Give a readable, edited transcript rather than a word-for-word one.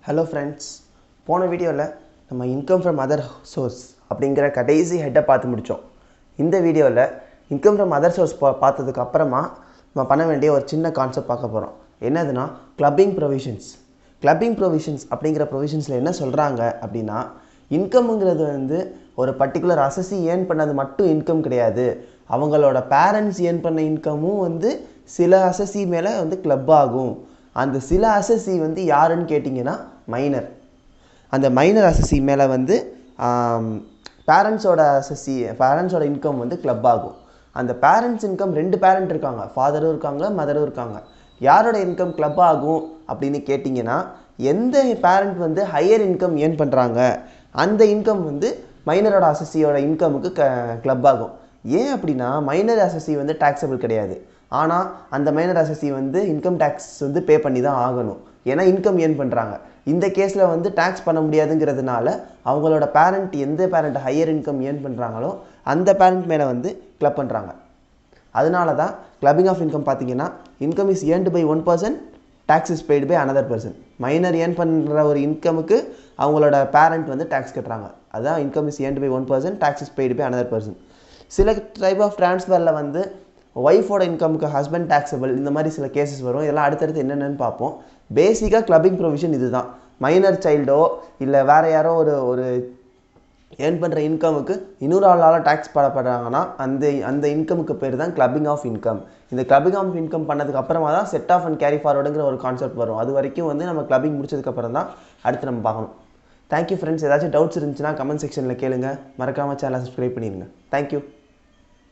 Hello friends, போன வீடியோவில் நம்ம இன்கம் ஃப்ரம் அதர் சோர்ஸ் அப்படிங்கிற கடைசி ஹெட்டை பார்த்து முடித்தோம். இந்த வீடியோவில் இன்கம் ஃப்ரம் அதர் சோர்ஸ் பார்த்ததுக்கு அப்புறமா நம்ம பண்ண வேண்டிய ஒரு சின்ன கான்செப்ட் பார்க்க போகிறோம். என்னதுன்னா கிளப்பிங் ப்ரொவிஷன்ஸ் அப்படிங்கிற ப்ரொவிஷன்ஸில் என்ன சொல்கிறாங்க அப்படின்னா, இன்கம்ங்கிறது ஒரு பர்டிகுலர் அசஸி ஏர்ன் பண்ணது மட்டும் இன்கம் கிடையாது, அவங்களோட பேரண்ட்ஸ் ஏர்ன் பண்ண இன்கமும் சில அசஸி மேலே கிளப் ஆகும். அந்த சில அசஸி யாருன்னு கேட்டிங்கன்னா மைனர். அந்த மைனர் அசஸி மேலே பேரண்ட்ஸோட இன்கம் கிளப் ஆகும். அந்த பேரண்ட்ஸ் இன்கம் 2 பேரண்ட் இருக்காங்க, ஃபாதரும் இருக்காங்க, மதரும் இருக்காங்க. யாரோட இன்கம் கிளப் ஆகும் அப்படின்னு கேட்டிங்கன்னா, எந்த பேரண்ட் ஹையர் இன்கம் ஏர்ன் பண்ணுறாங்க அந்த இன்கம் மைனரோட அசஸியோட இன்கமுக்கு கிளப் ஆகும். ஏன் அப்படின்னா மைனர் அசஸி டாக்ஸபிள் கிடையாது. ஆனால் அந்த minor assessee income tax pay பண்ணி தான் ஆகணும். ஏன்னா இன்கம் ஏர்ன் பண்ணுறாங்க. இந்த கேஸில் டேக்ஸ் பண்ண முடியாதுங்கிறதுனால அவங்களோட பேரண்ட் எந்த பேரண்ட் ஹையர் இன்கம் ஏர்ன் பண்ணுறாங்களோ அந்த பேரண்ட் மேலே கிளப் பண்ணுறாங்க. அதனால தான் கிளப்பிங் ஆஃப் இன்கம் பார்த்தீங்கன்னா, income is earned by 1 person, tax is paid by another person. Minor earn பண்ணுற ஒரு இன்கமுக்கு அவங்களோட பேரண்ட் டேக்ஸ் கட்டுறாங்க. அதுதான் income is earned by 1 person, tax is paid by another person. சில டைப் ஆஃப் ட்ரான்ஸ்ஃபரில் ஒய்ஃபோட இன்கமுக்கு ஹஸ்பண்ட் டேக்ஸபிள், இந்த மாதிரி சில கேசஸ் வரும். இதெல்லாம் அடுத்தடுத்து என்னென்னு பார்ப்போம். பேசிக்காக கிளப்பிங் ப்ரொவிஷன் இது தான். மைனர் சைல்டோ இல்லை வேறு யாரோ ஒரு ஏர்ன் பண்ணுற இன்கமுக்கு இன்னொரு ஆளால் டேக்ஸ் படப்படுறாங்கன்னா அந்த இன்கமுக்கு பேர் தான் கிளப்பிங் ஆஃப் இன்கம். இந்த கிளப்பிங் ஆஃப் இன்கம் பண்ணதுக்கு அப்புறமா தான் செட் ஆஃப் அண்ட் கேரி ஃபார்வர்டுங்கிற ஒரு கான்செப்ட் வரும். அது வரைக்கும் நம்ம கிளப்பிங் முடிச்சதுக்கப்புறம் தான் அடுத்து நம்ம பார்க்கணும். Thank you friends. ஏதாச்சும் டவுட்ஸ் இருந்துச்சுன்னா கமெண்ட் செக்ஷனில் கேளுங்க. மறக்காமல் சேனலை சப்ஸ்கிரைப் பண்ணிடுங்க. தேங்க்யூ.